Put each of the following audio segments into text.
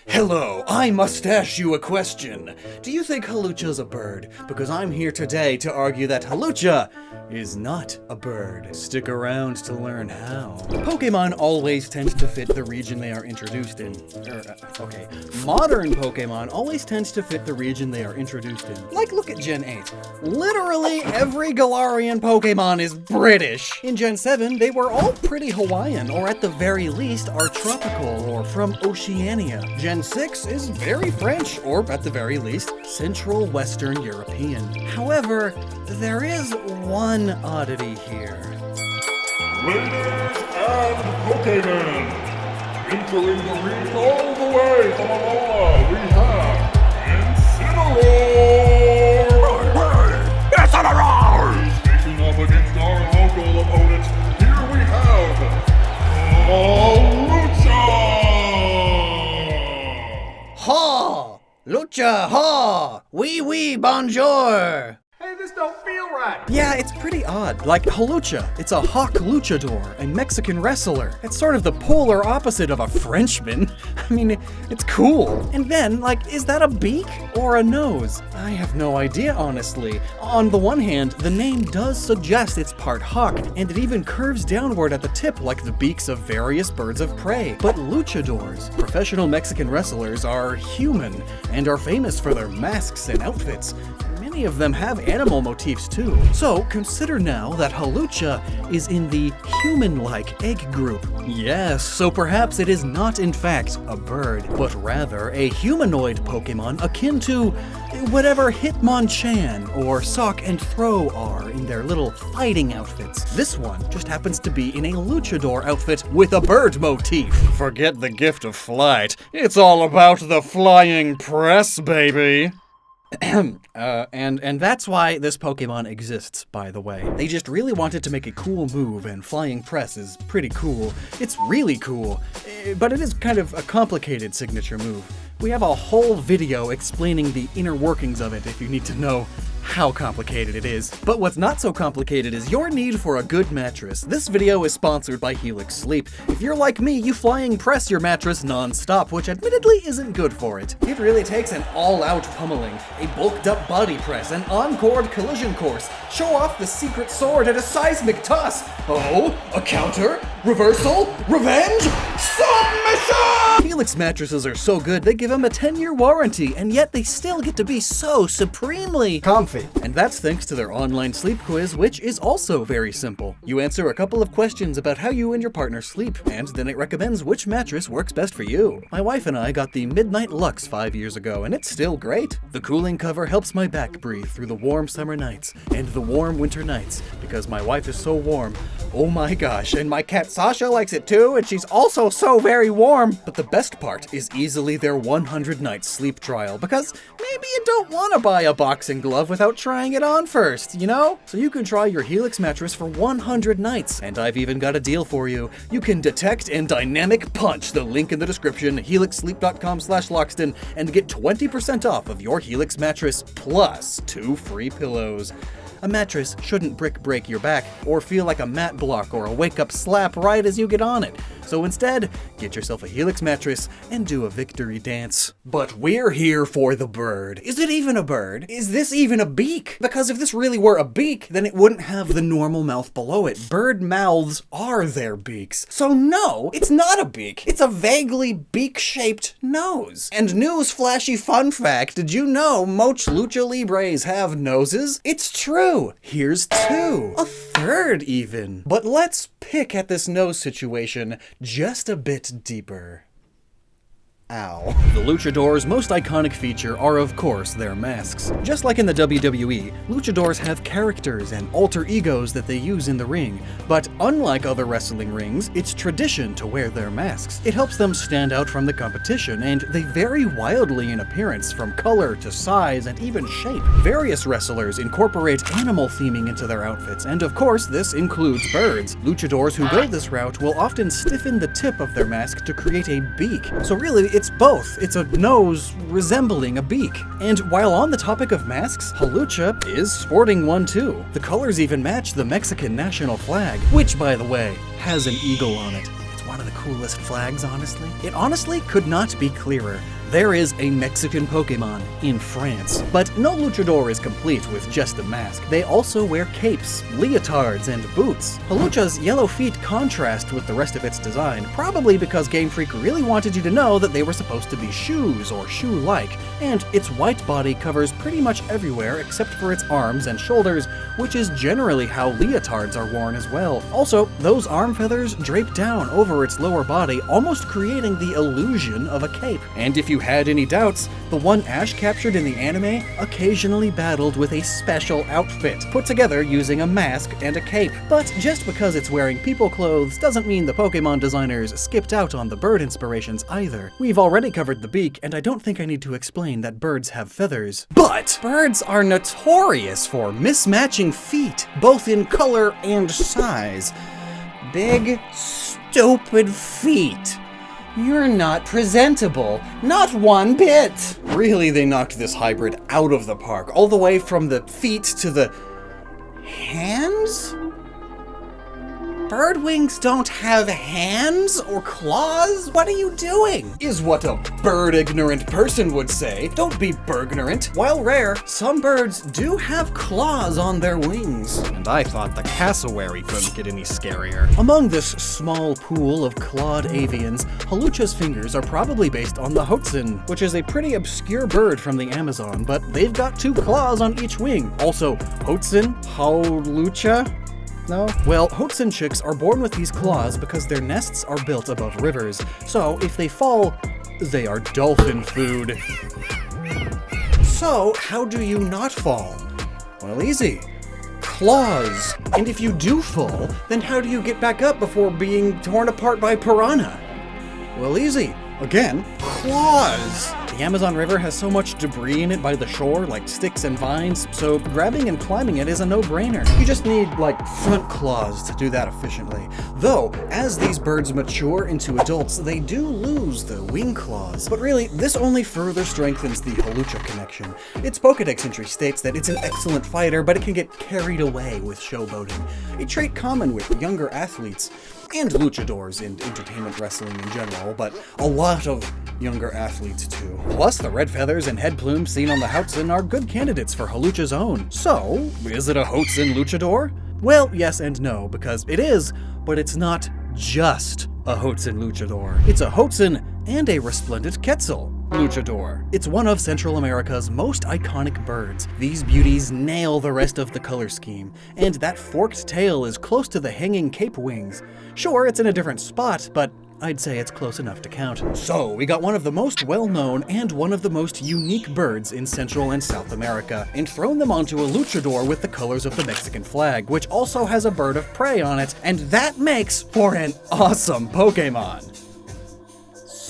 Hello, I must ask you a question. Do you think Hawlucha's a bird? Because I'm here today to argue that Hawlucha is not a bird. Stick around to learn how. Pokemon always tend to fit the region they are introduced in. Modern Pokemon always tends to fit the region they are introduced in. Like, look at Gen 8. Literally every Galarian Pokemon is British. In Gen 7, they were all pretty Hawaiian, or at the very least are tropical or from Oceania. Gen 6 is very French, or at the very least, Central Western European. However, there is one oddity here. Raiders and Pokemon! Entering the ring all the way from Alola, we have Incineroar! Incineroar! Facing up against our local opponent, here we have Hawlucha! Ha! Lucha, ha! Oui, bonjour! Hey, this don't feel right! Yeah, it's pretty odd. Like Hawlucha, it's a hawk luchador, a Mexican wrestler. It's sort of the polar opposite of a Frenchman. I mean, it's cool. And then, like, is that a beak or a nose? I have no idea, honestly. On the one hand, the name does suggest it's part hawk, and it even curves downward at the tip like the beaks of various birds of prey. But luchadors, professional Mexican wrestlers, are human and are famous for their masks and outfits. Many of them have animal motifs too. So consider now that Hawlucha is in the human-like egg group. Yes, so perhaps it is not in fact a bird, but rather a humanoid Pokemon akin to whatever Hitmonchan or Sock and Throw are in their little fighting outfits. This one just happens to be in a luchador outfit with a bird motif. Forget the gift of flight. It's all about the flying press, baby. And that's why this Pokemon exists, by the way. They just really wanted to make a cool move, and flying press is pretty cool. It's really cool, but it is kind of a complicated signature move. We have a whole video explaining the inner workings of it if you need to know how complicated it is. But what's not so complicated is your need for a good mattress. This video is sponsored by Helix Sleep. If you're like me, you flying press your mattress non-stop, which admittedly isn't good for it. It really takes an all-out pummeling, a bulked-up body press, an on-chord collision course, show off the secret sword, and a seismic toss. Oh, a counter, reversal, revenge, submission! Helix mattresses are so good, they give them a 10-year warranty, and yet they still get to be so supremely comfy. And that's thanks to their online sleep quiz, which is also very simple. You answer a couple of questions about how you and your partner sleep, and then it recommends which mattress works best for you. My wife and I got the Midnight Lux 5 years ago, and it's still great. The cooling cover helps my back breathe through the warm summer nights and the warm winter nights, because my wife is so warm. Oh my gosh, and my cat Sasha likes it too, and she's also so very warm. But the best part is easily their 100-night sleep trial, because maybe you don't want to buy a boxing glove without trying it on first, you know? So you can try your Helix mattress for 100 nights, and I've even got a deal for you. You can detect and dynamic punch the link in the description, helixsleep.com/Lockstin, and get 20% off of your Helix mattress plus 2 free pillows. A mattress shouldn't break your back, or feel like a mat block or a wake-up slap right as you get on it. So instead, get yourself a Helix mattress and do a victory dance. But we're here for the bird. Is it even a bird? Is this even a beak? Because if this really were a beak, then it wouldn't have the normal mouth below it. Bird mouths are their beaks. So no, it's not a beak. It's a vaguely beak-shaped nose. And news flashy fun fact, did you know most Lucha Libres have noses? It's true. Here's 2. A 3rd even. But let's pick at this nose situation just a bit deeper. Ow. The Luchador's most iconic feature are, of course, their masks. Just like in the WWE, Luchadors have characters and alter egos that they use in the ring, but unlike other wrestling rings, it's tradition to wear their masks. It helps them stand out from the competition, and they vary wildly in appearance, from color to size and even shape. Various wrestlers incorporate animal theming into their outfits, and of course, this includes birds. Luchadors who go this route will often stiffen the tip of their mask to create a beak. So really, it's both. It's a nose resembling a beak. And while on the topic of masks, Hawlucha is sporting one too. The colors even match the Mexican national flag, which, by the way, has an eagle on it. One of the coolest flags, honestly. It honestly could not be clearer. there is a Mexican Pokemon in France. But no Luchador is complete with just a mask. They also wear capes, leotards, and boots. Hawlucha's yellow feet contrast with the rest of its design, probably because Game Freak really wanted you to know that they were supposed to be shoes or shoe-like, and its white body covers pretty much everywhere except for its arms and shoulders, which is generally how leotards are worn as well. Also, those arm feathers drape down over its lower body, almost creating the illusion of a cape. And if you had any doubts, the one Ash captured in the anime occasionally battled with a special outfit, put together using a mask and a cape. But just because it's wearing people clothes doesn't mean the Pokemon designers skipped out on the bird inspirations either. We've already covered the beak, and I don't think I need to explain that birds have feathers. But birds are notorious for mismatching feet, both in color and size. Big, stupid feet. You're not presentable. Not one bit. Really, they knocked this hybrid out of the park, all the way from the feet to the hands? Bird wings don't have hands or claws? What are you doing? Is what a bird-ignorant person would say. Don't be bird-ignorant. While rare, some birds do have claws on their wings. And I thought the cassowary couldn't get any scarier. Among this small pool of clawed avians, Hawlucha's fingers are probably based on the Hawlucha, which is a pretty obscure bird from the Amazon, but they've got 2 claws on each wing. Also, Hawlucha? No? Well, Hawlucha chicks are born with these claws because their nests are built above rivers, so if they fall, they are dolphin food. So, how do you not fall? Well, easy. Claws. And if you do fall, then how do you get back up before being torn apart by piranha? Well, easy. Again, claws. The Amazon River has so much debris in it by the shore, like sticks and vines, so grabbing and climbing it is a no-brainer. You just need, like, front claws to do that efficiently. Though, as these birds mature into adults, they do lose the wing claws. But really, this only further strengthens the Hawlucha connection. Its Pokedex entry states that it's an excellent fighter, but it can get carried away with showboating, a trait common with younger athletes, and luchadors in entertainment wrestling in general, but a lot of younger athletes too. Plus, the red feathers and head plumes seen on the Hawlucha are good candidates for Hawlucha's own. So, is it a Hawlucha luchador? Well, yes and no, because it is, but it's not just a Hawlucha luchador. It's a Hawlucha and a resplendent Quetzal luchador. It's one of Central America's most iconic birds. These beauties nail the rest of the color scheme, and that forked tail is close to the hanging cape wings. Sure, it's in a different spot, but I'd say it's close enough to count. So, we got one of the most well-known and one of the most unique birds in Central and South America, and thrown them onto a luchador with the colors of the Mexican flag, which also has a bird of prey on it, and that makes for an awesome Pokemon.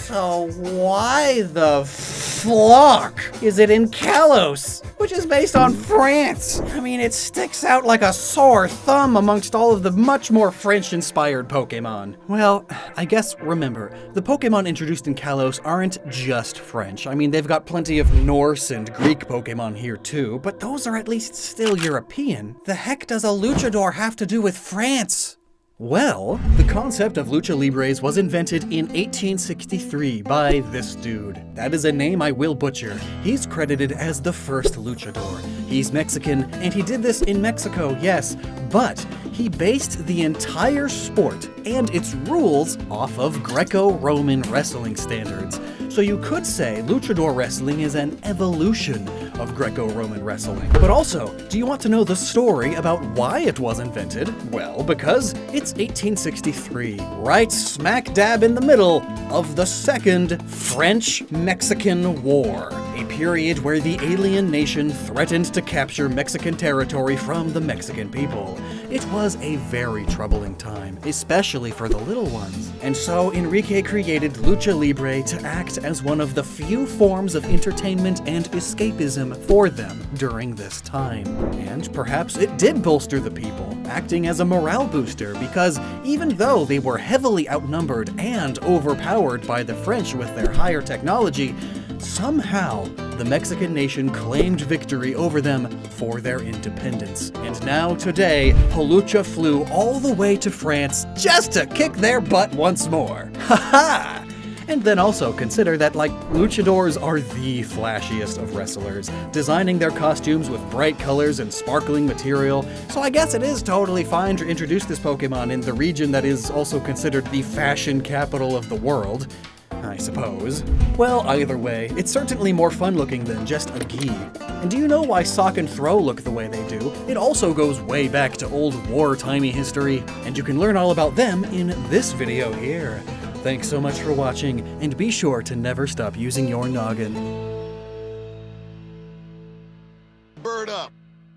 So why the flock is it in Kalos, which is based on France? I mean, it sticks out like a sore thumb amongst all of the much more French-inspired Pokemon. Well, I guess remember, the Pokemon introduced in Kalos aren't just French. I mean, they've got plenty of Norse and Greek Pokemon here too, but those are at least still European. The heck does a luchador have to do with France? Well, the concept of Lucha Libres was invented in 1863 by this dude. That is a name I will butcher. He's credited as the first luchador. He's Mexican, and he did this in Mexico, yes, but he based the entire sport and its rules off of Greco-Roman wrestling standards. So you could say luchador wrestling is an evolution of Greco-Roman wrestling. But also, do you want to know the story about why it was invented? Well, because it's 1863, right smack dab in the middle of the Second French-Mexican War, a period where the alien nation threatened to capture Mexican territory from the Mexican people. It was a very troubling time, especially for the little ones. And so Enrique created Lucha Libre to act as one of the few forms of entertainment and escapism for them during this time. And perhaps it did bolster the people, acting as a morale booster, because even though they were heavily outnumbered and overpowered by the French with their higher technology, somehow the Mexican nation claimed victory over them for their independence. And now today, Hawlucha flew all the way to France just to kick their butt once more. Ha ha! And then also consider that, like, luchadors are the flashiest of wrestlers, designing their costumes with bright colors and sparkling material, so I guess it is totally fine to introduce this Pokemon in the region that is also considered the fashion capital of the world, I suppose. Well, either way, it's certainly more fun looking than just a gi. And do you know why Sock and Throw look the way they do? It also goes way back to old war-timey history, and you can learn all about them in this video here. Thanks so much for watching, and be sure to never stop using your noggin.